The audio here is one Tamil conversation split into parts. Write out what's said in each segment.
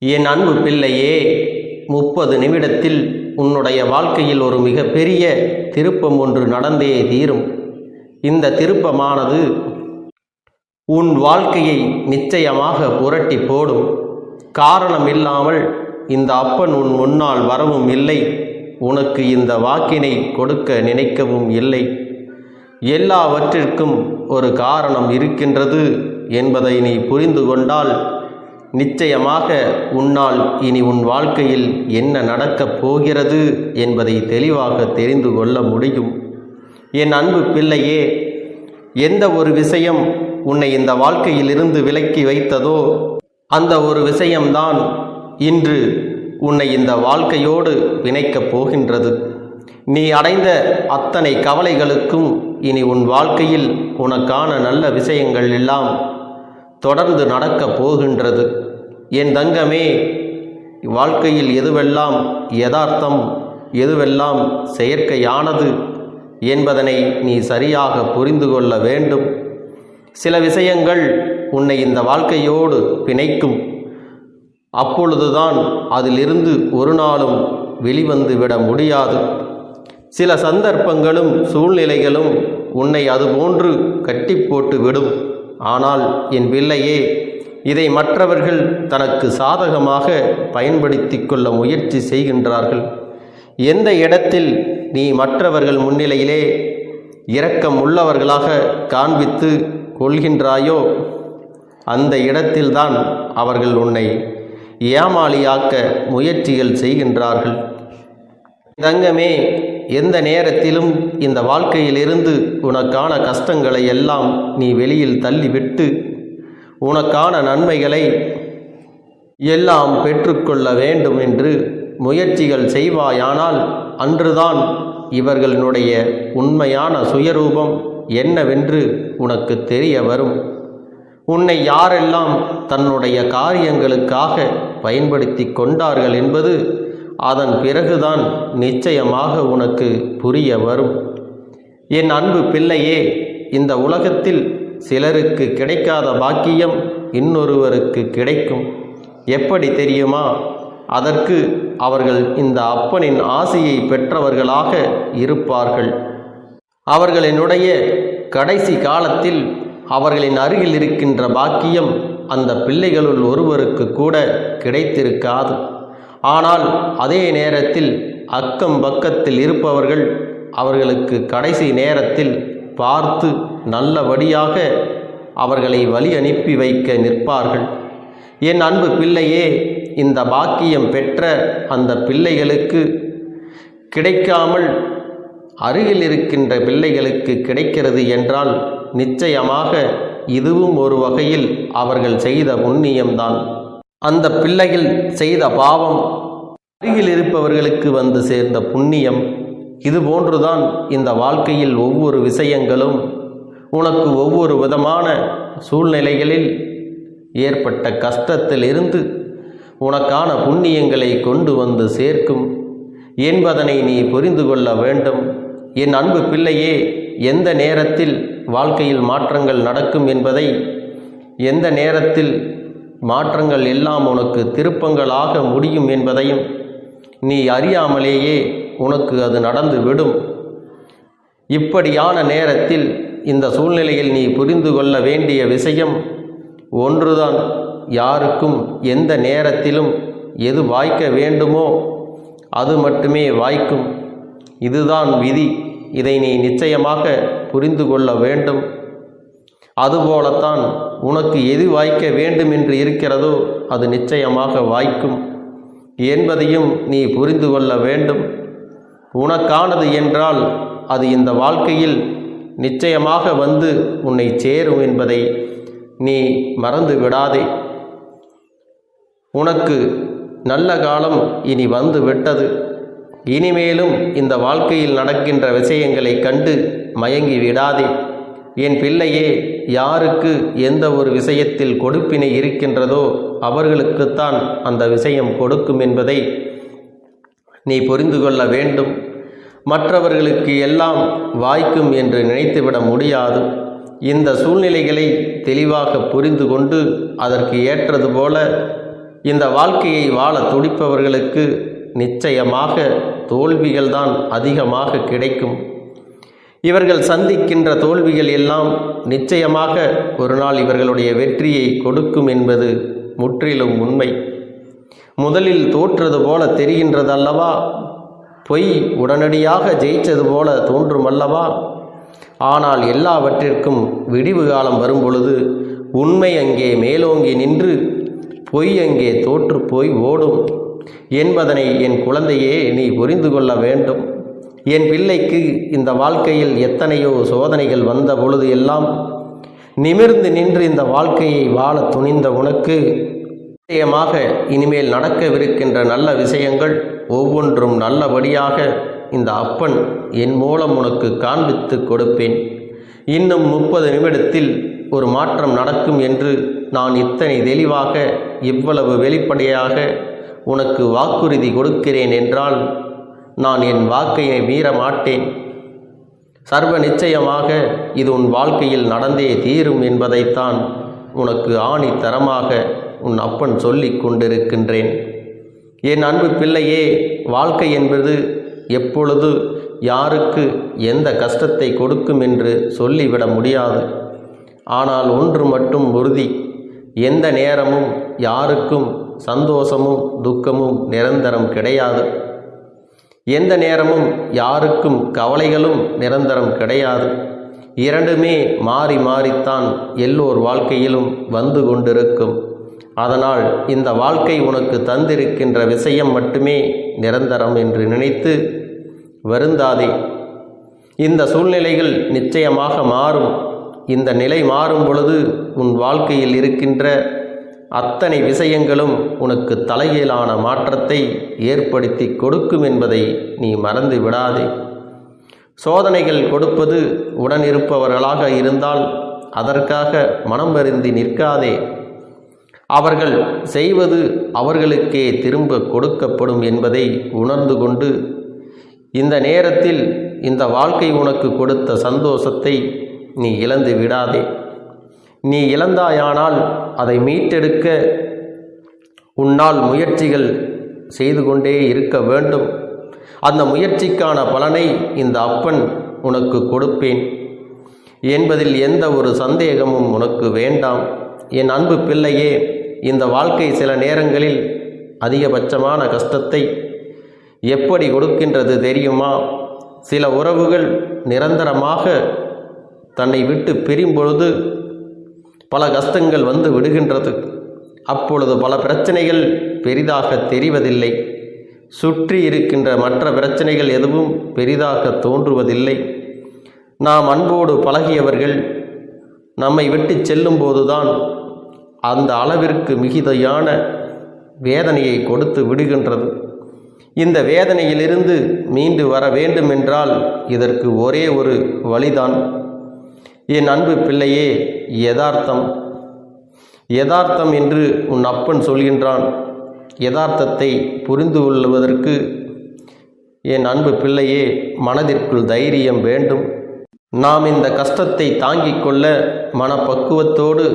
என் அன்பு பிள்ளையே, 30 நிமிடத்தில் உன்னுடைய வாழ்க்கையில் ஒரு மிகப்பெரிய திருப்பம் ஒன்று நடந்தே தீரும். இந்த திருப்பமானது உன் வாழ்க்கையை நிச்சயமாக புரட்டி போடும். காரணம் இல்லாமல் இந்த அப்பன் உன் முன்னால் வரவும் இல்லை, உனக்கு இந்த வாக்கினை கொடுக்க நினைக்கவும் இல்லை. எல்லாவற்றிற்கும் ஒரு காரணம் இருக்கின்றது என்பதை நீ புரிந்து கொண்டால் நிச்சயமாக உன்னால் இனி உன் வாழ்க்கையில் என்ன நடக்கப் போகிறது என்பதை தெளிவாக தெரிந்து கொள்ள முடியும். என் அன்பு பிள்ளையே, எந்த ஒரு விஷயம் உன்னை இந்த வாழ்க்கையிலிருந்து விலக்கி வைத்ததோ அந்த ஒரு விஷயம்தான் இன்று உன்னை இந்த வாழ்க்கையோடு பிணைக்கப் போகின்றது. நீ அடைந்த அத்தனை கவலைகளுக்கும் இனி உன் வாழ்க்கையில் உனக்கான நல்ல விஷயங்கள் எல்லாம் தொடர்ந்து நடக்கப் போகின்றது. என் தங்கமே, வாழ்க்கையில் எதுவெல்லாம் யதார்த்தம், எதுவெல்லாம் செயற்கையானது என்பதனை நீ சரியாக புரிந்து கொள்ள வேண்டும். சில விஷயங்கள் உன்னை இந்த வாழ்க்கையோடு பிணைக்கும். அப்பொழுதுதான் அதிலிருந்து ஒரு நாளும் வெளிவந்து விட முடியாது. சில சந்தர்ப்பங்களும் சூழ்நிலைகளும் உன்னை அதுபோன்று கட்டி போட்டு விடும். ஆனால் என் பிள்ளையே, இதை மற்றவர்கள் தனக்கு சாதகமாக பயன்படுத்தி கொள்ள முயற்சி செய்கின்றார்கள். எந்த இடத்தில் நீ மற்றவர்கள் முன்னிலையிலே இரக்கம் உள்ளவர்களாக காண்பித்து கொள்கின்றாயோ அந்த இடத்தில்தான் அவர்கள் உன்னை ஏமாளியாக்க முயற்சிகள் செய்கின்றார்கள். தங்கமே, எந்த நேரத்திலும் இந்த வாழ்க்கையிலிருந்து உனக்கான கஷ்டங்களை எல்லாம் நீ வெளியில் தள்ளிவிட்டு உனக்கான நன்மைகளை எல்லாம் பெற்றுக்கொள்ள வேண்டும் என்று முயற்சிகள் செய்வாயானால் அன்றுதான் இவர்களுடைய உண்மையான சுயரூபம் என்னவென்று உனக்கு தெரிய வரும். உன்னை யாரெல்லாம் தன்னுடைய காரியங்களுக்காக பயன்படுத்தி கொண்டார்கள் என்பது அதன் பிறகுதான் நிச்சயமாக உனக்கு புரிய வரும். என் அன்பு பிள்ளையே, இந்த உலகத்தில் சிலருக்கு கிடைக்காத பாக்கியம் இன்னொருவருக்கு கிடைக்கும். எப்படி தெரியுமா? அதற்கு அவர்கள் இந்த அப்பனின் ஆசையை பெற்றவர்களாக இருப்பார்கள். அவர்களினுடைய கடைசி காலத்தில் அவர்களின் அருகில் இருக்கின்ற பாக்கியம் அந்த பிள்ளைகளுள் ஒருவருக்கு கூட கிடைத்திருக்காது. ஆனால் அதே நேரத்தில் அக்கம் பக்கத்தில் இருப்பவர்கள் அவர்களுக்கு கடைசி நேரத்தில் பார்த்து நல்லபடியாக அவர்களை வழி அனுப்பி வைக்க நிற்பார்கள். என் அன்பு பிள்ளையே, இந்த பாக்கியம் பெற்ற அந்த பிள்ளைகளுக்கு கிடைக்காமல் அருகில் இருக்கின்ற பிள்ளைகளுக்கு கிடைக்கிறது என்றால் நிச்சயமாக இதுவும் ஒரு வகையில் அவர்கள் செய்த புண்ணியம்தான். அந்த பிள்ளைகள் செய்த பாவம் அருகில் இருப்பவர்களுக்கு வந்து சேர்ந்த புண்ணியம். இதுபோன்றுதான் இந்த வாழ்க்கையில் ஒவ்வொரு விஷயங்களும் உனக்கு ஒவ்வொரு விதமான சூழ்நிலைகளில் ஏற்பட்ட கஷ்டத்திலிருந்து உனக்கான புண்ணியங்களை கொண்டு வந்து சேர்க்கும் என்பதனை நீ புரிந்து கொள்ள வேண்டும். என் அன்பு பிள்ளையே, எந்த நேரத்தில் வாழ்க்கையில் மாற்றங்கள் நடக்கும் என்பதை, எந்த நேரத்தில் மாற்றங்கள் எல்லாம் உனக்கு திருப்பங்களாக முடியும் என்பதையும் நீ அறியாமலேயே உனக்கு அது நடந்து விடும். இப்படியான நேரத்தில் இந்த சூழ்நிலையில் நீ புரிந்து கொள்ள வேண்டிய விஷயம் ஒன்றுதான். யாருக்கும் எந்த நேரத்திலும் எது வாய்க்க வேண்டுமோ அது மட்டுமே வாய்க்கும். இதுதான் விதி. இதை நீ நிச்சயமாக புரிந்து கொள்ள வேண்டும். அதுபோலத்தான் உனக்கு எது வாய்க்க வேண்டும் என்று இருக்கிறதோ அது நிச்சயமாக வாய்க்கும் என்பதையும் நீ புரிந்து கொள்ள வேண்டும். உனக்கானது என்றால் அது இந்த வாழ்க்கையில் நிச்சயமாக வந்து உன்னை சேரும் என்பதை நீ மறந்து விடாதே. உனக்கு நல்ல காலம் இனி வந்து விட்டது. இனிமேலும் இந்த வாழ்க்கையில் நடக்கின்ற விஷயங்களை கண்டு மயங்கி விடாதே. என் பிள்ளையே, யாருக்கு எந்த ஒரு விஷயத்தில் கொடுப்பினை இருக்கின்றதோ அவர்களுக்குத்தான் அந்த விஷயம் கொடுக்கும் என்பதை நீ புரிந்து கொள்ள வேண்டும். மற்றவர்களுக்கு எல்லாம் வாய்க்கும் என்று நினைத்துவிட முடியாது. இந்த சூழ்நிலைகளை தெளிவாக புரிந்து கொண்டு அதற்கு ஏற்றது போல இந்த வாழ்க்கையை வாழ துடிப்பவர்களுக்கு நிச்சயமாக தோல்விகள்தான் அதிகமாக கிடைக்கும். இவர்கள் சந்திக்கின்ற தோல்விகள் எல்லாம் நிச்சயமாக ஒரு நாள் இவர்களுடைய வெற்றியை கொடுக்கும் என்பது முற்றிலும் உண்மை. முதலில் தோற்றது போல தெரிகின்றதல்லவா, பொய் உடனடியாக ஜெயித்தது போல தோன்றுமல்லவா? ஆனால் எல்லாவற்றிற்கும் விடிவு காலம் வரும்பொழுது உண்மை அங்கே மேலோங்கி நின்று பொய் அங்கே தோற்று போய் ஓடும் என்பதனை என் குழந்தையே நீ புரிந்து கொள்ள வேண்டும். என் பிள்ளைக்கு இந்த வாழ்க்கையில் எத்தனையோ சோதனைகள் வந்த பொழுது எல்லாம் நிமிர்ந்து நின்று இந்த வாழ்க்கையை வாழ துணிந்த உனக்கு நிச்சயமாக இனிமேல் நடக்கவிருக்கின்ற நல்ல விஷயங்கள் ஒவ்வொன்றும் நல்லபடியாக இந்த அப்பன் என் மூலம் உனக்கு காண்பித்து கொடுப்பேன். இன்னும் 30 நிமிடத்தில் ஒரு மாற்றம் நடக்கும் என்று நான் இத்தனை தெளிவாக இவ்வளவு வெளிப்படையாக உனக்கு வாக்குறுதி கொடுக்கிறேன் என்றால் நான் என் வாக்கையை மீற மாட்டேன். சர்வ நிச்சயமாக இது உன் வாழ்க்கையில் நடந்தே தீரும் என்பதைத்தான் உனக்கு ஆணித்தரமாக உன் அப்பன் சொல்லிக் கொண்டிருக்கின்றேன். என் அன்பு பிள்ளையே, வாழ்க்கை என்பது எப்பொழுது யாருக்கு எந்த கஷ்டத்தை கொடுக்கும் என்று சொல்லிவிட முடியாது. ஆனால் ஒன்று மட்டும் உறுதி, எந்த நேரமும் யாருக்கும் சந்தோஷமும் துக்கமும் நிரந்தரம் கிடையாது. எந்த நேரமும் யாருக்கும் கவலைகளும் நிரந்தரம் கிடையாது. இரண்டுமே மாறி மாறித்தான் எல்லோர் வாழ்க்கையிலும் வந்து கொண்டிருக்கும். அதனால் இந்த வாழ்க்கை உனக்கு தந்திருக்கின்ற விஷயம் மட்டுமே நிரந்தரம் என்று நினைத்து வருந்தாதே. இந்த சூழ்நிலைகள் நிச்சயமாக மாறும். இந்த நிலை மாறும் பொழுது உன் வாழ்க்கையில் இருக்கின்ற அத்தனை விஷயங்களும் உனக்கு தலைகீழான மாற்றத்தை ஏற்படுத்தி கொடுக்கும் என்பதை நீ மறந்து விடாதே. சோதனைகள் கொடுப்பது உடனிருப்பவர்களாக இருந்தால் அதற்காக மனம் வருந்தி நிற்காதே. அவர்கள் செய்வது அவர்களுக்கே திரும்ப கொடுக்கப்படும் என்பதை உணர்ந்து கொண்டு இந்த நேரத்தில் இந்த வாழ்க்கை உனக்கு கொடுத்த சந்தோஷத்தை நீ இழந்து விடாதே. நீ இழந்தாயானால் அதை மீட்டெடுக்க உன்னால் முயற்சிகள் செய்து கொண்டே இருக்க வேண்டும். அந்த முயற்சிக்கான பலனை இந்த அப்பன் உனக்கு கொடுப்பேன் என்பதில் எந்த ஒரு சந்தேகமும் உனக்கு வேண்டாம். என் அன்பு பிள்ளையே, இந்த வாழ்க்கை சில நேரங்களில் அதிகபட்சமான கஷ்டத்தை எப்படி கொடுக்கின்றது தெரியுமா? சில உறவுகள் நிரந்தரமாக தன்னை விட்டு பிரியும் பொழுது பல கஷ்டங்கள் வந்து விடுகின்றது. அப்பொழுது பல பிரச்சனைகள் பெரிதாக தெரிவதில்லை. சுற்றி இருக்கின்ற மற்ற பிரச்சனைகள் எதுவும் பெரிதாக தோன்றுவதில்லை. நாம் அன்போடு பழகியவர்கள் நம்மை விட்டு செல்லும்போதுதான் அந்த அளவிற்கு மிகுதியான வேதனையை கொடுத்து விடுகின்றது. இந்த வேதனையிலிருந்து மீண்டு வர வேண்டுமென்றால் இதற்கு ஒரே ஒரு வழிதான். என் அன்பு பிள்ளையே, யதார்த்தம். யதார்த்தம் என்று உன் அப்பன் சொல்கின்றான். யதார்த்தத்தை புரிந்து கொள்வதற்கு என் அன்பு பிள்ளையே, மனதிற்குள் தைரியம் வேண்டும். நாம் இந்த கஷ்டத்தை தாங்கிக் கொள்ள மனப்பக்குவத்தோடு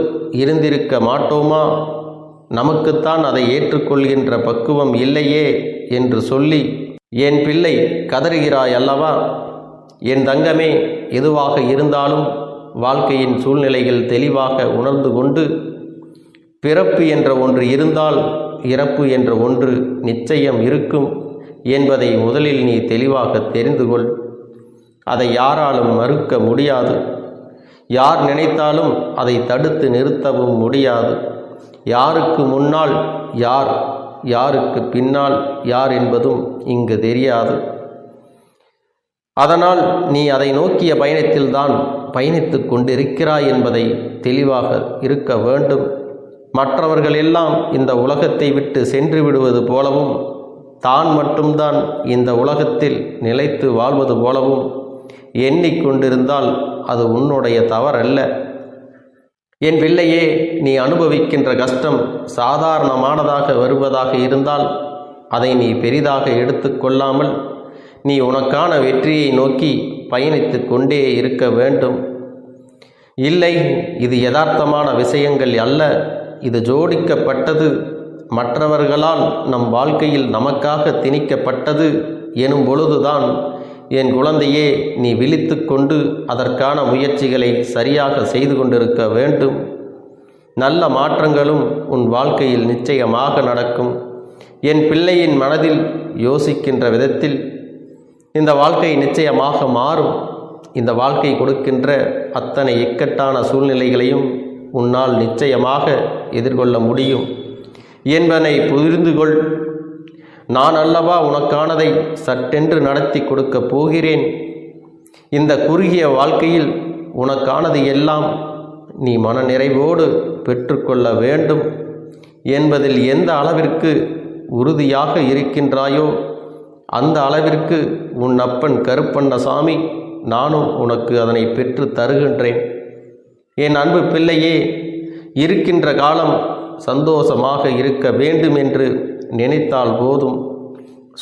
இருந்திருக்க மாட்டோமா? நமக்குத்தான் அதை ஏற்றுக்கொள்கின்ற பக்குவம் இல்லையே என்று சொல்லி என் பிள்ளை கதறுகிறாய் அல்லவா? என் தங்கமே, எதுவாக இருந்தாலும் வாழ்க்கையின் சூழ்நிலைகள் தெளிவாக உணர்ந்து கொண்டு, பிறப்பு என்ற ஒன்று இருந்தால் இறப்பு என்ற ஒன்று நிச்சயம் இருக்கும் என்பதை முதலில் நீ தெளிவாக தெரிந்து கொள். அதை யாராலும் மறுக்க முடியாது. யார் நினைத்தாலும் அதை தடுத்து நிறுத்தவும் முடியாது. யாருக்கு முன்னால் யார், யாருக்கு பின்னால் யார் என்பதும் இங்கு தெரியாது. அதனால் நீ அதை நோக்கிய பயணத்தில்தான் பயணித்து கொண்டிருக்கிறாய் என்பதை தெளிவாக இருக்க வேண்டும். மற்றவர்கள் எல்லாம் இந்த உலகத்தை விட்டு சென்று விடுவது போலவும், தான் மட்டும்தான் இந்த உலகத்தில் நிலைத்து வாழ்வது போலவும் எண்ணிக்கொண்டிருந்தால் அது உன்னுடைய தவறல்ல. என் பிள்ளையே, நீ அனுபவிக்கின்ற கஷ்டம் சாதாரணமானதாக வருவதாக இருந்தால் அதை நீ பெரிதாக எடுத்துக்கொள்ளாமல் நீ உனக்கான வெற்றியை நோக்கி பயணித்து கொண்டே இருக்க வேண்டும். இல்லை, இது யதார்த்தமான விஷயங்கள் அல்ல, இது ஜோடிக்கப்பட்டது, மற்றவர்களால் நம் வாழ்க்கையில் நமக்காக திணிக்கப்பட்டது எனும் பொழுதுதான் என் குழந்தையே நீ விழித்து கொண்டு அதற்கான முயற்சிகளை சரியாக செய்து கொண்டிருக்க வேண்டும். நல்ல மாற்றங்களும் உன் வாழ்க்கையில் நிச்சயமாக நடக்கும். என் பிள்ளையின் மனதில் யோசிக்கின்ற விதத்தில் இந்த வாழ்க்கை நிச்சயமாக மாறும். இந்த வாழ்க்கை கொடுக்கின்ற அத்தனை இக்கட்டான சூழ்நிலைகளையும் உன்னால் நிச்சயமாக எதிர்கொள்ள முடியும் என்பதனை புரிந்து கொள். நான் அல்லவா உனக்கானதை சட்டென்று நடத்தி கொடுக்கப் போகிறேன். இந்த குறுகிய வாழ்க்கையில் உனக்கானது எல்லாம் நீ மன நிறைவோடு பெற்றுக்கொள்ள வேண்டும் என்பதில் எந்த அளவிற்கு உறுதியாக இருக்கின்றாயோ அந்த அளவிற்கு உன் அப்பன் கருப்பண்ணசாமி நானும் உனக்கு அதனை பெற்று தருகின்றேன். என் அன்பு பிள்ளையே, இருக்கின்ற காலம் சந்தோஷமாக இருக்க வேண்டும் என்று நினைத்தால் போதும்.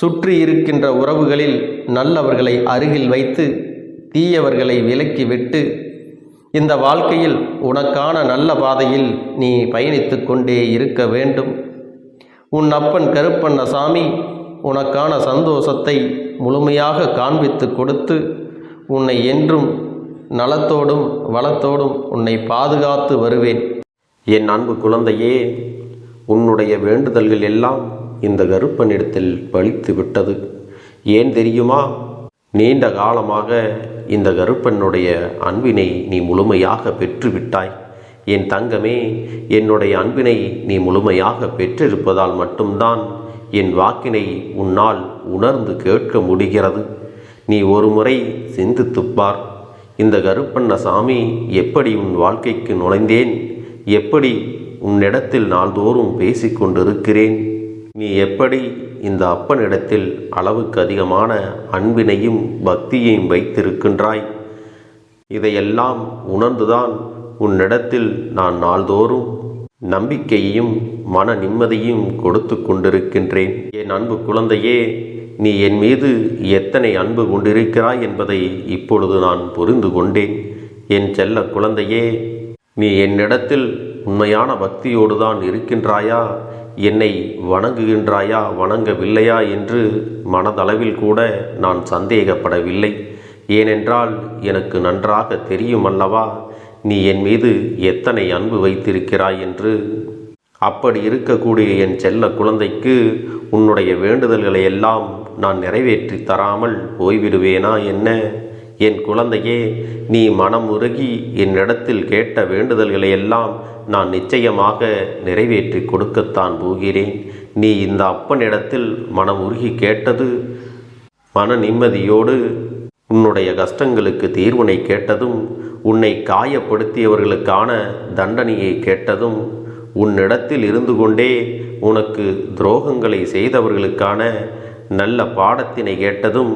சுற்றி இருக்கின்ற உறவுகளில் நல்லவர்களை அருகில் வைத்து தீயவர்களை விலக்கி விட்டு இந்த வாழ்க்கையில் உனக்கான நல்ல பாதையில் நீ பயணித்து கொண்டே இருக்க வேண்டும். உன் அப்பன் கருப்பண்ணசாமி உனக்கான சந்தோஷத்தை முழுமையாக காண்பித்து கொடுத்து உன்னை என்றும் நலத்தோடும் வளத்தோடும் உன்னை பாதுகாத்து வருவேன். என் அன்பு குழந்தையே, உன்னுடைய வேண்டுதல்கள் எல்லாம் இந்த கருப்பனிடத்தில் பலித்து விட்டது. ஏன் தெரியுமா? நீண்ட காலமாக இந்த கருப்பனுடைய அன்பினை நீ முழுமையாக பெற்றுவிட்டாய். என் தங்கமே, என்னுடைய அன்பினை நீ முழுமையாக பெற்றிருப்பதால் மட்டும்தான் என் வாக்கினை உன்னால் உணர்ந்து கேட்க முடிகிறது. நீ ஒரு முறை சிந்தித்துப்பார். இந்த கருப்பண்ணசாமி எப்படி உன் வாழ்க்கைக்கு நுழைந்தேன், எப்படி உன்னிடத்தில் நாள்தோறும் பேசிக்கொண்டிருக்கிறேன், நீ எப்படி இந்த அப்பனிடத்தில் அளவுக்கு அதிகமான அன்பினையும் பக்தியையும் வைத்திருக்கின்றாய். இதையெல்லாம் உணர்ந்துதான் உன்னிடத்தில் நான் நாள்தோறும் நம்பிக்கையையும் மன நிம்மதியும் கொடுத்து கொண்டிருக்கின்றேன். என் அன்பு குழந்தையே, நீ என் மீது எத்தனை அன்பு கொண்டிருக்கிறாய் என்பதை இப்பொழுது நான் புரிந்து கொண்டேன். என் செல்ல குழந்தையே, நீ என்னிடத்தில் உண்மையான பக்தியோடு தான் இருக்கின்றாயா, என்னை வணங்குகின்றாயா வணங்கவில்லையா என்று மனதளவில் கூட நான் சந்தேகப்படவில்லை. ஏனென்றால் எனக்கு நன்றாக தெரியும் அல்லவா நீ என் மீது எத்தனை அன்பு வைத்திருக்கிறாய் என்று. அப்படி இருக்கக்கூடிய என் செல்ல குழந்தைக்கு உன்னுடைய வேண்டுதல்களை எல்லாம் நான் நிறைவேற்றி தராமல் போய்விடுவேனா என்ன? என் குழந்தையே, நீ மனம் உருகி என்னிடத்தில் கேட்ட வேண்டுதல்களை எல்லாம் நான் நிச்சயமாக நிறைவேற்றி கொடுக்கத்தான் போகிறேன். நீ இந்த அப்பனிடத்தில் மனம் உருகி கேட்டது, மன நிம்மதியோடு உன்னுடைய கஷ்டங்களுக்கு தீர்வினை கேட்டதும், உன்னை காயப்படுத்தியவர்களுக்கான தண்டனையை கேட்டதும், உன்னிடத்தில் இருந்து கொண்டே உனக்கு துரோகங்களை செய்தவர்களுக்கான நல்ல பாடத்தினை கேட்டதும்,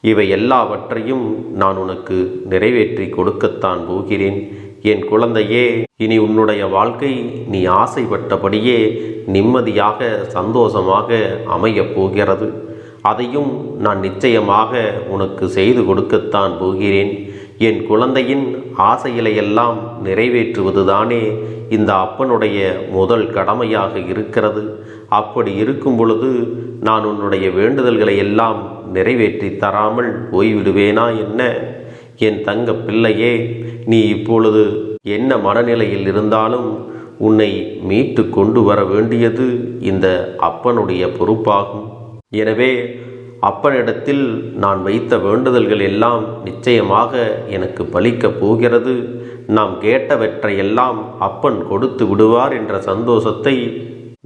இவை எல்லாவற்றையும் நான் உனக்கு நிறைவேற்றி கொடுக்கத்தான் போகிறேன். என் குழந்தையே, இனி உன்னுடைய வாழ்க்கை நீ ஆசைப்பட்டபடியே நிம்மதியாக சந்தோஷமாக அமையப் போகிறது. அதையும் நான் நிச்சயமாக உனக்கு செய்து கொடுக்கத்தான் போகிறேன். என் குழந்தையின் ஆசைகளையெல்லாம் நிறைவேற்றுவதுதானே இந்த அப்பனுடைய முதல் கடமையாக இருக்கிறது. அப்படி இருக்கும் பொழுது நான் உன்னுடைய வேண்டுதல்களை எல்லாம் நிறைவேற்றி தராமல் போய்விடுவேனா என்ன? என் தங்க பிள்ளையே, நீ இப்பொழுது என்ன மனநிலையில் இருந்தாலும் உன்னை மீட்டு கொண்டு வர வேண்டியது இந்த அப்பனுடைய பொறுப்பாகும். எனவே அப்பனிடத்தில் நான் வைத்த வேண்டுதல்கள் எல்லாம் நிச்சயமாக எனக்கு பலிக்கப் போகிறது. நாம் கேட்டவற்றையெல்லாம் அப்பன் கொடுத்து விடுவார் என்ற சந்தோஷத்தை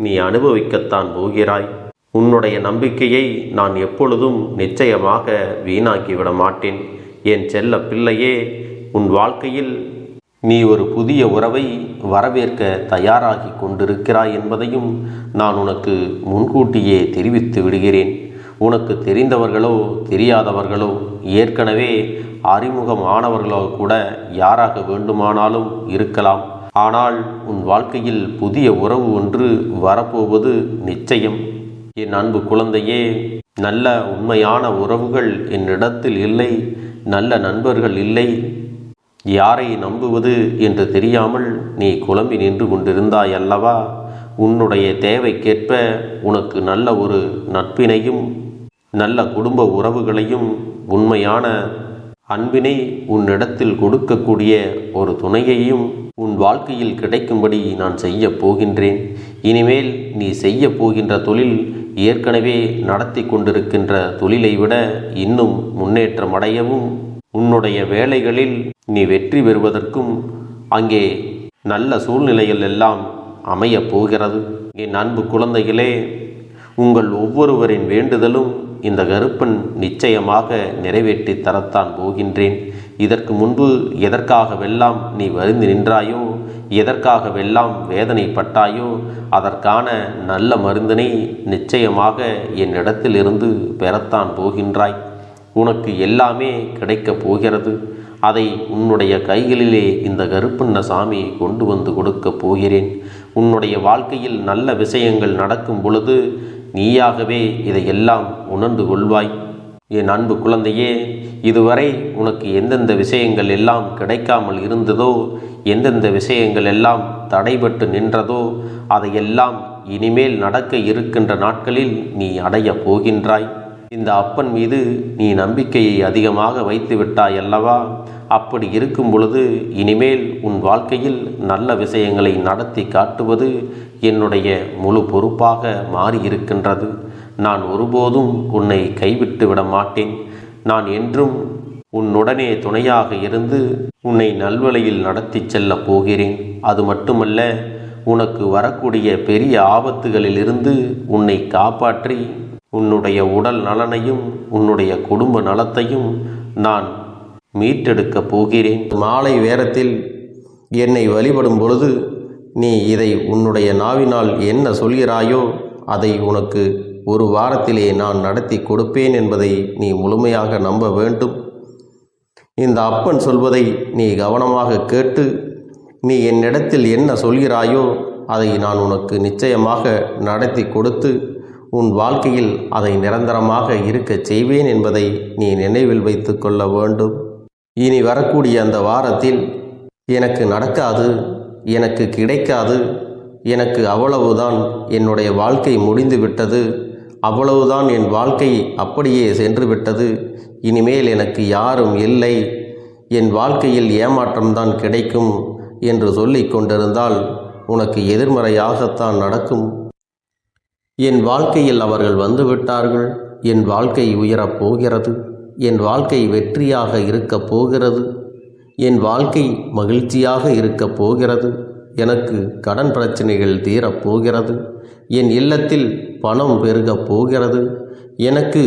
நீ அனுபவிக்கத்தான் போகிறாய். உன்னுடைய நம்பிக்கையை நான் எப்பொழுதும் நிச்சயமாக வீணாக்கிவிட மாட்டேன். என் செல்ல பிள்ளையே, உன் வாழ்க்கையில் நீ ஒரு புதிய உறவை வரவேற்க தயாராகி கொண்டிருக்கிறாய் என்பதையும் நான் உனக்கு முன்கூட்டியே தெரிவித்து விடுகிறேன். உனக்கு தெரிந்தவர்களோ தெரியாதவர்களோ ஏற்கனவே அறிமுகமானவர்களோ கூட யாராக வேண்டுமானாலும் இருக்கலாம். ஆனால் உன் வாழ்க்கையில் புதிய உறவு ஒன்று வரப்போவது நிச்சயம். என் அன்பு குழந்தையே, நல்ல உண்மையான உறவுகள் என்னிடத்தில் இல்லை, நல்ல நண்பர்கள் இல்லை. யாரை நம்புவது என்று தெரியாமல் நீ குழம்பி நின்று கொண்டிருந்தாய் அல்லவா? உன்னுடைய தேவைக்கேற்ப உனக்கு நல்ல ஒரு நட்பினையும் நல்ல குடும்ப உறவுகளையும் உண்மையான அன்பினை உன்னிடத்தில் கொடுக்கக்கூடிய ஒரு துணையையும் உன் வாழ்க்கையில் கிடைக்கும்படி நான் செய்ய போகின்றேன். இனிமேல் நீ செய்ய போகின்ற தொழில் ஏற்கனவே நடத்தி கொண்டிருக்கின்ற தொழிலை விட இன்னும் முன்னேற்றமடையவும், உன்னுடைய வேலைகளில் நீ வெற்றி பெறுவதற்கும் அங்கே நல்ல சூழ்நிலைகள் எல்லாம் அமையப் போகிறது. என் அன்பு குழந்தைகளே, உங்கள் ஒவ்வொருவரின் வேண்டுதலும் இந்த கருப்பன் நிச்சயமாக நிறைவேற்றி தரத்தான் போகின்றேன். இதற்கு முன்பு எதற்காகவெல்லாம் நீ வருந்தி நின்றாயோ, எதற்காகவெல்லாம் வேதனைப்பட்டாயோ, அதற்கான நல்ல மருந்தினை நிச்சயமாக என்னிடத்திலிருந்து பெறத்தான் போகின்றாய். உனக்கு எல்லாமே கிடைக்கப் போகிறது. அதை உன்னுடைய கைகளிலே இந்த கருப்பண்ண சாமி கொண்டு வந்து கொடுக்கப் போகிறேன். உன்னுடைய வாழ்க்கையில் நல்ல விஷயங்கள் நடக்கும் பொழுது நீயாகவே இதையெல்லாம் உணர்ந்து கொள்வாய். என் அன்பு குழந்தையே, இதுவரை உனக்கு எந்தெந்த விஷயங்கள் எல்லாம் கிடைக்காமல் இருந்ததோ, எந்தெந்த விஷயங்கள் எல்லாம் தடைபட்டு நின்றதோ, அதையெல்லாம் இனிமேல் நடக்க இருக்கின்ற நாட்களில் நீ அடைய போகின்றாய். இந்த அப்பன் மீது நீ நம்பிக்கையை அதிகமாக வைத்து விட்டாய் அல்லவா? அப்படி இருக்கும் பொழுது இனிமேல் உன் வாழ்க்கையில் நல்ல விஷயங்களை நடத்தி காட்டுவது என்னுடைய முழு பொறுப்பாக மாறியிருக்கின்றது. நான் ஒருபோதும் உன்னை கைவிட்டு விட மாட்டேன். நான் என்றும் உன்னுடனே துணையாக இருந்து உன்னை நல்வழியில் நடத்தி செல்லப் போகிறேன். அது மட்டுமல்ல, உனக்கு வரக்கூடிய பெரிய ஆபத்துகளிலிருந்து உன்னை காப்பாற்றி உன்னுடைய உடல் நலனையும் உன்னுடைய குடும்ப நலத்தையும் நான் மீட்டெடுக்கப் போகிறேன். மாலை வேரத்தில் என்னை வழிபடும் பொழுது நீ இதை உன்னுடைய நாவினால் என்ன சொல்கிறாயோ அதை உனக்கு ஒரு வாரத்திலே நான் நடத்தி கொடுப்பேன் என்பதை நீ முழுமையாக நம்ப வேண்டும். இந்த அப்பன் சொல்வதை நீ கவனமாக கேட்டு நீ என்னிடத்தில் என்ன சொல்கிறாயோ அதை நான் உனக்கு நிச்சயமாக நடத்தி கொடுத்து உன் வாழ்க்கையில் அதை நிரந்தரமாக இருக்கச் செய்வேன் என்பதை நீ நினைவில் வைத்து கொள்ள வேண்டும். இனி வரக்கூடிய அந்த வாரத்தில் எனக்கு நடக்காது, எனக்கு கிடைக்காது, எனக்கு அவ்வளவுதான், என்னுடைய வாழ்க்கை முடிந்து விட்டது, அவ்வளவுதான், என் வாழ்க்கை அப்படியே சென்று விட்டது, இனிமேல் எனக்கு யாரும் இல்லை, என் வாழ்க்கையில் ஏமாற்றம்தான் கிடைக்கும் என்று சொல்லிக் கொண்டிருந்தால் உனக்கு எதிர்மறையாகத்தான் நடக்கும். என் வாழ்க்கையில் அவர்கள் வந்துவிட்டார்கள், என் வாழ்க்கை உயரப் போகிறது, என் வாழ்க்கை வெற்றியாக இருக்கப் போகிறது, என் வாழ்க்கை மகிழ்ச்சியாக இருக்கப் போகிறது, எனக்கு கடன் பிரச்சனைகள் தீரப்போகிறது, என் இல்லத்தில் பணம் பெருகப் போகிறது, எனக்கு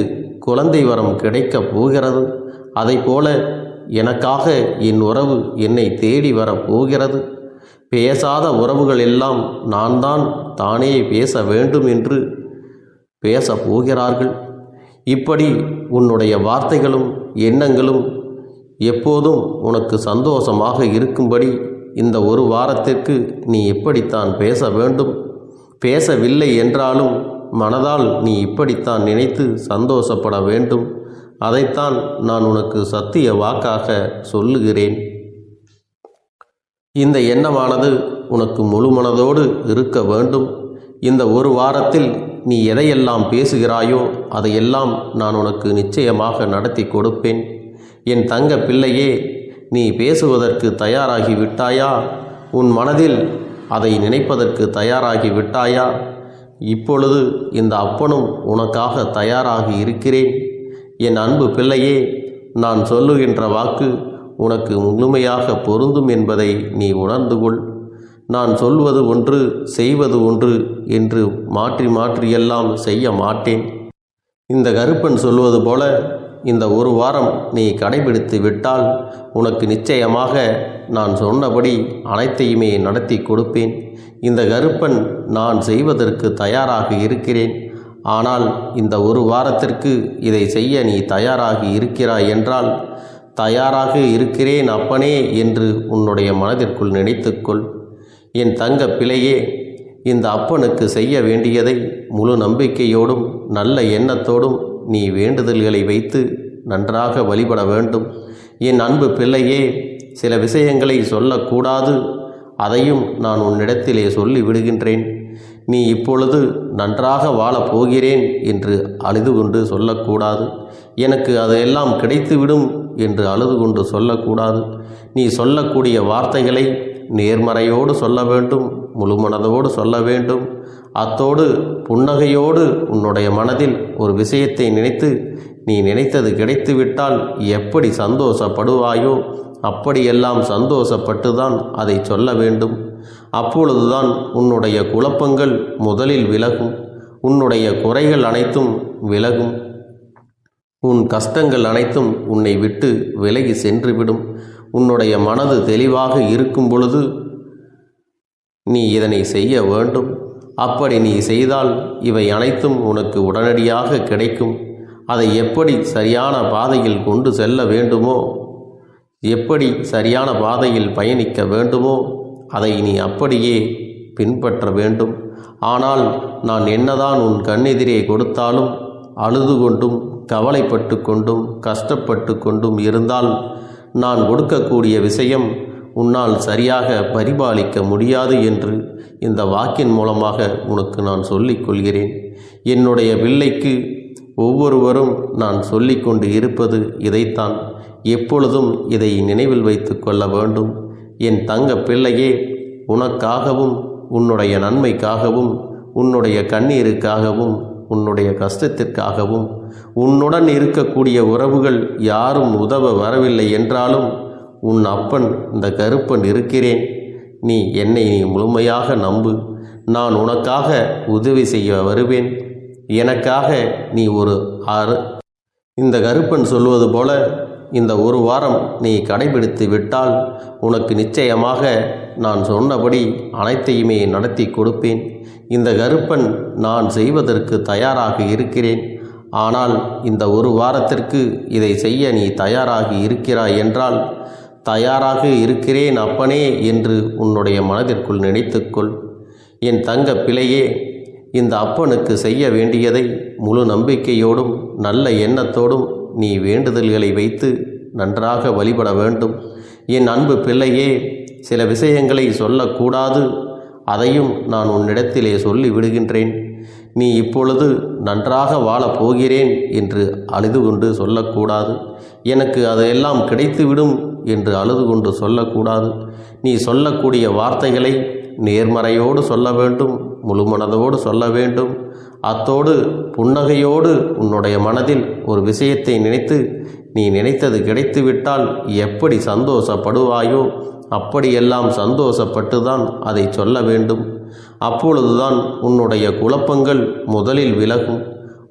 குழந்தை வரம் கிடைக்கப் போகிறது, அதைப்போல எனக்காக என் உறவு என்னை தேடி வரப்போகிறது, பேசாத உறவுகள் எல்லாம் நான் தான் தானே பேச வேண்டும் என்று பேசப் போகிறார்கள். இப்படி உன்னுடைய வார்த்தைகளும் எண்ணங்களும் எப்போதும் உனக்கு சந்தோஷமாக இருக்கும்படி இந்த ஒரு வாரத்திற்கு நீ இப்படித்தான் பேச வேண்டும். பேசவில்லை என்றாலும் மனதால் நீ இப்படித்தான் நினைத்து சந்தோஷப்பட வேண்டும். அதைத்தான் நான் உனக்கு சத்திய வாக்காக சொல்லுகிறேன். இந்த எண்ணமானது உனக்கு முழு மனதோடு இருக்க வேண்டும். இந்த ஒரு வாரத்தில் நீ எதையெல்லாம் பேசுகிறாயோ அதையெல்லாம் நான் உனக்கு நிச்சயமாக நடத்தி கொடுப்பேன். என் தங்க பிள்ளையே, நீ பேசுவதற்கு தயாராகி விட்டாயா? உன் மனதில் அதை நினைப்பதற்கு தயாராகி விட்டாயா? இப்பொழுது இந்த அப்பனும் உனக்காக தயாராகி இருக்கிறேன். என் அன்பு பிள்ளையே, நான் சொல்லுகின்ற வாக்கு உனக்கு முழுமையாக பொருந்தும் என்பதை நீ உணர்ந்து கொள். நான் சொல்வது ஒன்று செய்வது ஒன்று என்று மாற்றி மாற்றியெல்லாம் செய்ய மாட்டேன். இந்த கருப்பன் சொல்வது போல இந்த ஒரு வாரம் நீ கடைபிடித்து விட்டால் உனக்கு நிச்சயமாக நான் சொன்னபடி அனைத்தையுமே நடத்தி கொடுப்பேன். இந்த கருப்பன் நான் செய்வதற்கு தயாராக இருக்கிறேன். ஆனால் இந்த ஒரு வாரத்திற்கு இதை செய்ய நீ தயாராகி இருக்கிறாய் என்றால், தயாராக இருக்கிறேன் அப்பனே என்று உன்னுடைய மனதிற்குள் நினைத்துக்கொள். என் தங்க பிள்ளையே, இந்த அப்பனுக்கு செய்ய வேண்டியதை முழு நம்பிக்கையோடும் நல்ல எண்ணத்தோடும் நீ வேண்டுதல்களை வைத்து நன்றாக வழிபட வேண்டும். என் அன்பு பிள்ளையே, சில விஷயங்களை சொல்லக்கூடாது, அதையும் நான் உன்னிடத்திலே சொல்லி விடுகின்றேன். நீ இப்பொழுது நன்றாக வாழப் போகிறேன் என்று அழுது கொண்டு சொல்லக்கூடாது. எனக்கு அதையெல்லாம் கிடைத்துவிடும் என்று அழுது கொண்டு சொல்லக்கூடாது. நீ சொல்லக்கூடிய வார்த்தைகளை நேர்மறையோடு சொல்ல வேண்டும், முழுமனதோடு சொல்ல வேண்டும். அத்தோடு புன்னகையோடு உன்னுடைய மனதில் ஒரு விஷயத்தை நினைத்து நீ நினைத்தது கிடைத்துவிட்டால் எப்படி சந்தோஷப்படுவாயோ அப்படியெல்லாம் சந்தோஷப்பட்டுதான் அதை சொல்ல வேண்டும். அப்பொழுதுதான் உன்னுடைய குழப்பங்கள் முதலில் விலகும், உன்னுடைய குறைகள் அனைத்தும் விலகும், உன் கஷ்டங்கள் அனைத்தும் உன்னை விட்டு விலகி சென்றுவிடும். உன்னுடைய மனது தெளிவாக இருக்கும் பொழுது நீ இதனை செய்ய வேண்டும். அப்படி நீ செய்தால் இவை அனைத்தும் உனக்கு உடனடியாக கிடைக்கும். அதை எப்படி சரியான பாதையில் கொண்டு செல்ல வேண்டுமோ, எப்படி சரியான பாதையில் பயணிக்க வேண்டுமோ அதை நீ அப்படியே பின்பற்ற வேண்டும். ஆனால் நான் என்னதான் உன் கண்ணெதிரே கொடுத்தாலும் அழுது கொண்டும் கவலைப்பட்டு கொண்டும் கஷ்டப்பட்டு கொண்டும் இருந்தால் நான் கொடுக்கக்கூடிய விஷயம் உன்னால் சரியாக பரிபாலிக்க முடியாது என்று இந்த வாக்கின் மூலமாக உனக்கு நான் சொல்லிக் கொள்கிறேன். என்னுடைய பிள்ளைக்கு ஒவ்வொருவரும் நான் சொல்லிக்கொண்டு இருப்பது இதைத்தான். எப்பொழுதும் இதை நினைவில் வைத்து கொள்ள வேண்டும். என் தங்க பிள்ளையே, உனக்காகவும் உன்னுடைய நன்மைக்காகவும் உன்னுடைய கண்ணீருக்காகவும் உன்னுடைய கஷ்டத்திற்காகவும் உன்னுடன் இருக்கக்கூடிய உறவுகள் யாரும் உதவ வரவில்லை என்றாலும் உன் அப்பன் இந்த கருப்பன் இருக்கிறேன். நீ என்னை முழுமையாக நம்பு. நான் உனக்காக உதவி செய்ய வருவேன். எனக்காக நீ இந்த கருப்பன் சொல்வது போல இந்த ஒரு வாரம் நீ கடைபிடித்து விட்டால் உனக்கு நிச்சயமாக நான் சொன்னபடி அனைத்தையுமே நடத்தி கொடுப்பேன். இந்த கருப்பன் நான் செய்வதற்கு தயாராக இருக்கிறேன். ஆனால் இந்த ஒரு வாரத்திற்கு இதை செய்ய நீ தயாராகி இருக்கிறாய் என்றால், தயாராக இருக்கிறேன் அப்பனே என்று உன்னுடைய மனதிற்குள் நினைத்துக்கொள். என் தங்க பிள்ளையே, இந்த அப்பனுக்கு செய்ய வேண்டியதை முழு நம்பிக்கையோடும் நல்ல எண்ணத்தோடும் நீ வேண்டுதல்களை வைத்து நன்றாக வழிபட வேண்டும். என் அன்பு பிள்ளையே, சில விஷயங்களை சொல்லக்கூடாது, அதையும் நான் உன்னிடத்திலே சொல்லி விடுகின்றேன். நீ இப்பொழுது நன்றாக வாழப் போகிறேன் என்று அழுது கொண்டு சொல்லக்கூடாது. எனக்கு அதையெல்லாம் கிடைத்துவிடும் என்று அழுது கொண்டு சொல்லக்கூடாது. நீ சொல்லக்கூடிய வார்த்தைகளை நேர்மறையோடு சொல்ல வேண்டும், முழுமனதோடு சொல்ல வேண்டும். அத்தோடு புன்னகையோடு உன்னுடைய மனதில் ஒரு விஷயத்தை நினைத்து நீ நினைத்தது கிடைத்துவிட்டால் எப்படி சந்தோஷப்படுவாயோ அப்படியெல்லாம் சந்தோஷப்பட்டுதான் அதை சொல்ல வேண்டும். அப்பொழுதுதான் உன்னுடைய குழப்பங்கள் முதலில் விலகும்,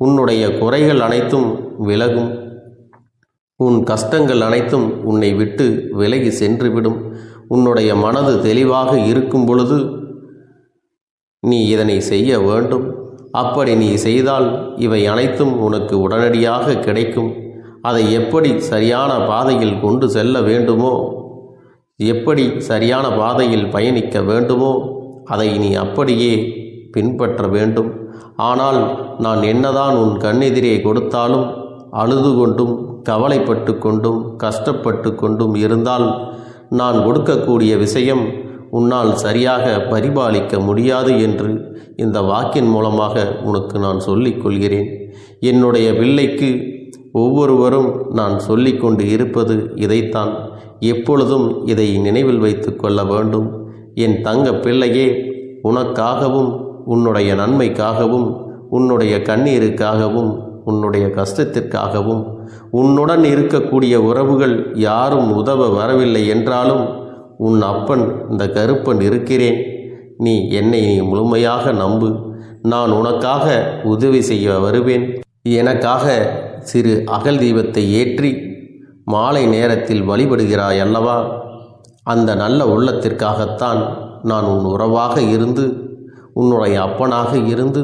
உன்னுடைய குறைகள் அனைத்தும் விலகும், உன் கஷ்டங்கள் அனைத்தும் உன்னை விட்டு விலகி சென்றுவிடும். உன்னுடைய மனது தெளிவாக இருக்கும் பொழுது நீ இதனை செய்ய வேண்டும். அப்படி நீ செய்தால் இவை அனைத்தும் உனக்கு உடனடியாக கிடைக்கும். அதை எப்படி சரியான பாதையில் கொண்டு செல்ல வேண்டுமோ, எப்படி சரியான பாதையில் பயணிக்க வேண்டுமோ அதை நீ அப்படியே பின்பற்ற வேண்டும். ஆனால் நான் என்னதான் உன் கண்ணெதிரே கொடுத்தாலும் அழுது கொண்டும் கவலைப்பட்டு கொண்டும் கஷ்டப்பட்டு கொண்டும் இருந்தால் நான் கொடுக்கக்கூடிய விஷயம் உன்னால் சரியாக பரிபாலிக்க முடியாது என்று இந்த வாக்கின் மூலமாக உனக்கு நான் சொல்லிக் கொள்கிறேன். என்னுடைய பிள்ளைக்கு ஒவ்வொருவரும் நான் சொல்லிக்கொண்டு இருப்பது இதைத்தான். எப்பொழுதும் இதை நினைவில் வைத்து கொள்ள வேண்டும். என் தங்க பிள்ளையே, உனக்காகவும் உன்னுடைய நன்மைக்காகவும் உன்னுடைய கண்ணீருக்காகவும் உன்னுடைய கஷ்டத்திற்காகவும் உன்னுடன் இருக்கக்கூடிய உறவுகள் யாரும் உதவ வரவில்லை என்றாலும் உன் அப்பன் இந்த கருப்பன் இருக்கிறேன். நீ என்னை முழுமையாக நம்பு. நான் உனக்காக உதவி செய்ய வருவேன். எனக்காக சிறு அகல் தீபத்தை ஏற்றி மாலை நேரத்தில் வழிபடுகிறாய் அல்லவா? அந்த நல்ல உள்ளத்திற்காகத்தான் நான் உன் உறவாக இருந்து உன்னுடைய அப்பனாக இருந்து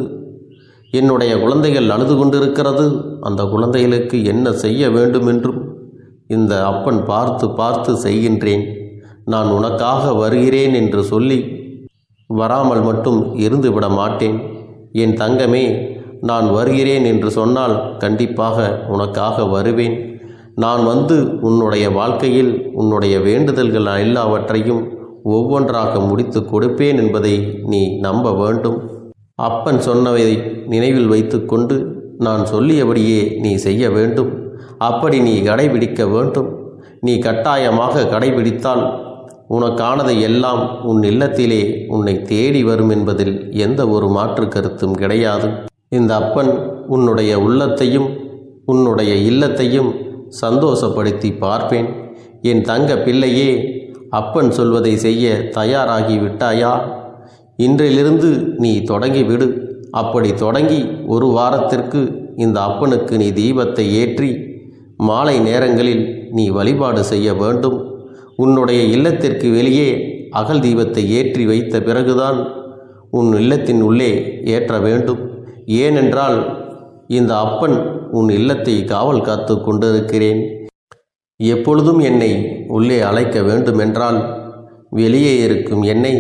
என்னுடைய குழந்தைகள் அழுது கொண்டிருக்கிறது, அந்த குழந்தைகளுக்கு என்ன செய்ய வேண்டும் என்றும் இந்த அப்பன் பார்த்து பார்த்து செய்கின்றேன். நான் உனக்காக வருகிறேன் என்று சொல்லி வராமல் மட்டும் இருந்து விட மாட்டேன். என் தங்கமே, நான் வருகிறேன் என்று சொன்னால் கண்டிப்பாக உனக்காக வருவேன். நான் வந்து உன்னுடைய வாழ்க்கையில் உன்னுடைய வேண்டுதல்கள் எல்லாவற்றையும் ஒவ்வொன்றாக முடித்து கொடுப்பேன் என்பதை நீ நம்ப வேண்டும். அப்பன் சொன்னவை நினைவில் வைத்துக்கொண்டு நான் சொல்லியபடியே நீ செய்ய வேண்டும். அப்படி நீ கடைபிடிக்க வேண்டும். நீ கட்டாயமாக கடைபிடித்தால் உனக்கானதை எல்லாம் உன் இல்லத்திலே உன்னை தேடி வரும் என்பதில் எந்த ஒரு மாற்று கருத்தும் கிடையாது. இந்த அப்பன் உன்னுடைய உள்ளத்தையும் உன்னுடைய இல்லத்தையும் சந்தோஷப்படுத்தி பார்ப்பேன். என் தங்க பிள்ளையே, அப்பன் சொல்வதை செய்ய தயாராகி விட்டாயா? இன்றிலிருந்து நீ தொடங்கிவிடு. அப்படி தொடங்கி ஒரு வாரத்திற்கு இந்த அப்பனுக்கு நீ தீபத்தை ஏற்றி மாலை நேரங்களில் நீ வழிபாடு செய்ய வேண்டும். உன்னுடைய இல்லத்திற்கு வெளியே அகல் தீபத்தை ஏற்றி வைத்த பிறகுதான் உன் இல்லத்தின் உள்ளே ஏற்ற வேண்டும். ஏனென்றால் இந்த அப்பன் உன் இல்லத்தை காவல் காத்து கொண்டிருக்கிறேன். எப்பொழுதும் என்னை உள்ளே அழைக்க வேண்டுமென்றால் வெளியே இருக்கும் என்னை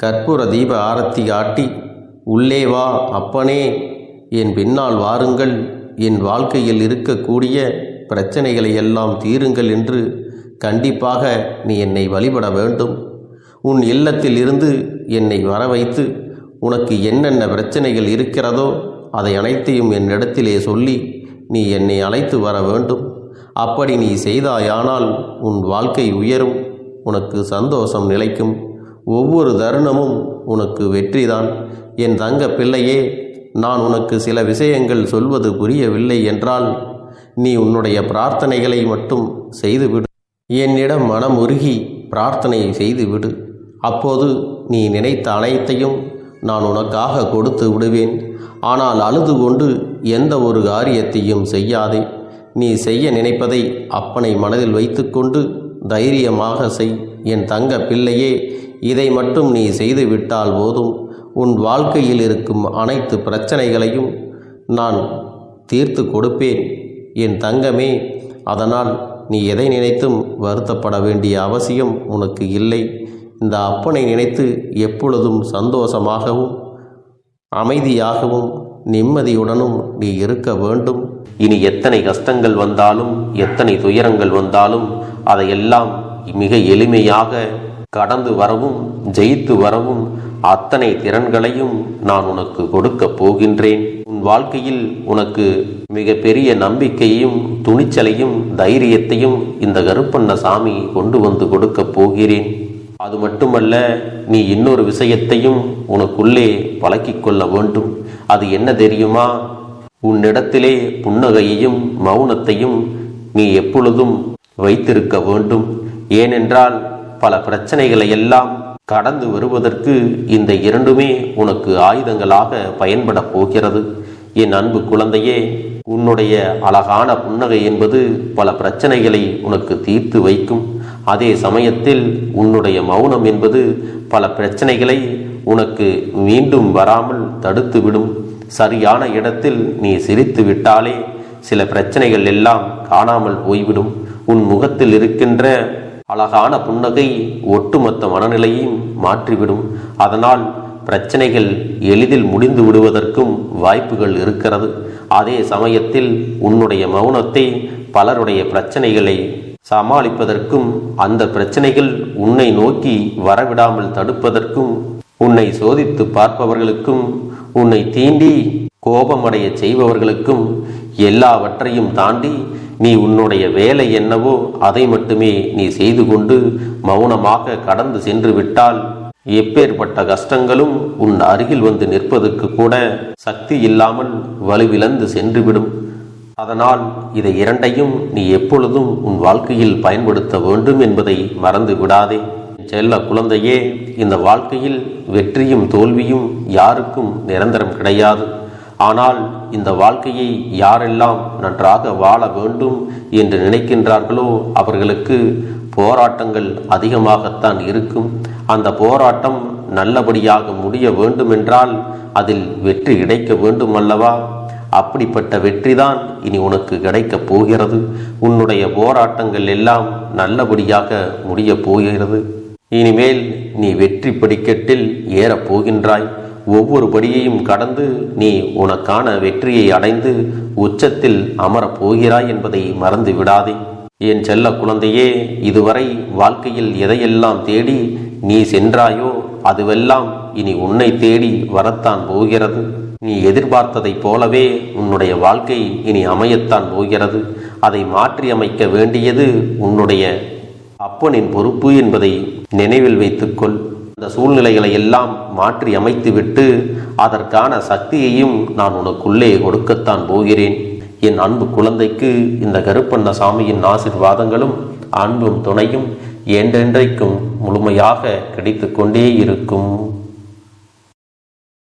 கற்பூர தீப ஆரத்தி காட்டி உள்ளே வா அப்பனே, என் பின்னால் வாருங்கள், என் வாழ்க்கையில் இருக்கக்கூடிய பிரச்சனைகளை எல்லாம் தீருங்கள் என்று கண்டிப்பாக நீ என்னை வழிபட வேண்டும். உன் இல்லத்தில் இருந்து என்னை வர வைத்து உனக்கு என்னென்ன பிரச்சனைகள் இருக்கிறதோ அதை அனைத்தையும் என்னிடத்திலே சொல்லி நீ என்னை அழைத்து வர வேண்டும். அப்படி நீ செய்தாயானால் உன் வாழ்க்கை உயரும், உனக்கு சந்தோஷம் நிலைக்கும், ஒவ்வொரு தருணமும் உனக்கு வெற்றிதான். என் தங்க பிள்ளையே, நான் உனக்கு சில விஷயங்கள் சொல்வது புரியவில்லை என்றால் நீ உன்னுடைய பிரார்த்தனைகளை மட்டும் செய்துவிடு. என்னிடம் மனம் உருகி பிரார்த்தனை செய்துவிடு. அப்போது நீ நினைத்த அனைத்தையும் நான் உனக்காக கொடுத்து விடுவேன். ஆனால் அழுது கொண்டு எந்த ஒரு காரியத்தையும் செய்யாதே. நீ செய்ய நினைப்பதை அப்பனை மனதில் வைத்துக்கொண்டு தைரியமாக செய். என் தங்க பிள்ளையே, இதை மட்டும் நீ செய்துவிட்டால் போதும். உன் வாழ்க்கையில் இருக்கும் அனைத்து பிரச்சனைகளையும் நான் தீர்த்து கொடுப்பேன் என் தங்கமே. அதனால் நீ எதை நினைத்தும் வருத்தப்பட வேண்டிய அவசியம் உனக்கு இல்லை. இந்த அப்பனை நினைத்து எப்பொழுதும் சந்தோஷமாகவும் அமைதியாகவும் நிம்மதியுடனும் நீ இருக்க வேண்டும். இனி எத்தனை கஷ்டங்கள் வந்தாலும் எத்தனை துயரங்கள் வந்தாலும் அதையெல்லாம் மிக எளிமையாக கடந்து வரவும் ஜெயித்து வரவும் அத்தனை திறன்களையும் நான் உனக்கு கொடுக்க போகின்றேன். உன் வாழ்க்கையில் உனக்கு மிக பெரிய நம்பிக்கையையும் துணிச்சலையும் தைரியத்தையும் இந்த கருப்பண்ணசாமி கொண்டு வந்து கொடுக்க போகிறேன். அது மட்டுமல்ல, நீ இன்னொரு விஷயத்தையும் உனக்குள்ளே பழக்கிக் கொள்ள வேண்டும். அது என்ன தெரியுமா? உன்னிடத்திலே புன்னகையையும் மௌனத்தையும் நீ எப்பொழுதும் வைத்திருக்க வேண்டும். ஏனென்றால் பல பிரச்சனைகளை எல்லாம் கடந்து வருவதற்கு இந்த இரண்டுமே உனக்கு ஆயுதங்களாக பயன்பட போகிறது. என் அன்பு குழந்தையே, உன்னுடைய அழகான புன்னகை என்பது பல பிரச்சனைகளை உனக்கு தீர்த்து வைக்கும். அதே சமயத்தில் உன்னுடைய மௌனம் என்பது பல பிரச்சனைகளை உனக்கு மீண்டும் வராமல் தடுத்து விடும். சரியான இடத்தில் நீ சிரித்து விட்டாலே சில பிரச்சனைகள் எல்லாம் காணாமல் போய்விடும். உன் முகத்தில் இருக்கின்ற அழகான புன்னகை ஒட்டுமொத்த மனநிலையையும் மாற்றிவிடும். அதனால் பிரச்சனைகள் எளிதில் முடிந்து விடுவதற்கும் வாய்ப்புகள் இருக்கிறது. அதே சமயத்தில் உன்னுடைய மௌனத்தை பலருடைய பிரச்சனைகளை சமாளிப்பதற்கும் அந்த பிரச்சனைகள் உன்னை நோக்கி வரவிடாமல் தடுப்பதற்கும் உன்னை சோதித்து பார்ப்பவர்களுக்கும் உன்னை தீண்டி கோபமடைய செய்பவர்களுக்கும் எல்லாவற்றையும் தாண்டி நீ உன்னுடைய வேலை என்னவோ அதை மட்டுமே நீ செய்து கொண்டு மௌனமாக கடந்து சென்று விட்டால் எப்பேற்பட்ட கஷ்டங்களும் உன் அருகில் வந்து நிற்பதற்கு கூட சக்தி இல்லாமல் வலுவிழந்து சென்றுவிடும். அதனால் இதை இரண்டையும் நீ எப்பொழுதும் உன் வாழ்க்கையில் பயன்படுத்த வேண்டும் என்பதை மறந்து விடாதே. செல்ல குழந்தையே, இந்த வாழ்க்கையில் வெற்றியும் தோல்வியும் யாருக்கும் நிரந்தரம் கிடையாது. ஆனால் இந்த வாழ்க்கையை யாரெல்லாம் நன்றாக வாழ வேண்டும் என்று நினைக்கின்றார்களோ அவர்களுக்கு போராட்டங்கள் அதிகமாகத்தான் இருக்கும். அந்த போராட்டம் நல்லபடியாக முடிய வேண்டுமென்றால் அதில் வெற்றி கிடைக்க வேண்டும் அல்லவா? அப்படிப்பட்ட வெற்றிதான் இனி உனக்கு கிடைக்கப் போகிறது. உன்னுடைய போராட்டங்கள் எல்லாம் நல்லபடியாக முடியப் போகிறது. இனிமேல் நீ வெற்றி படிக்கட்டில் ஏறப் போகின்றாய். ஒவ்வொரு படியையும் கடந்து நீ உனக்கான வெற்றியை அடைந்து உச்சத்தில் அமரப் போகிறாய் என்பதை மறந்து விடாதே. என் செல்ல குழந்தையே, இதுவரை வாழ்க்கையில் எதையெல்லாம் தேடி நீ சென்றாயோ அதுவெல்லாம் இனி உன்னை தேடி வரத்தான் போகிறது. நீ எதிர்பார்த்ததைப் போலவே உன்னுடைய வாழ்க்கை இனி அமையத்தான் போகிறது. அதை மாற்றி அமைக்க வேண்டியது உன்னுடைய அப்பனின் பொறுப்பு என்பதை நினைவில் வைத்துக்கொள். அந்த சூழ்நிலைகளை எல்லாம் மாற்றி அமைத்துவிட்டு அதற்கான சக்தியையும் நான் உனக்குள்ளே கொடுக்கத்தான் போகிறேன். என் அன்பு குழந்தைக்கு இந்த கருப்பண்ணசாமியின் ஆசீர்வாதங்களும் அன்பும் துணையும் என்றென்றைக்கும் முழுமையாக கிடைத்து கொண்டே இருக்கும்.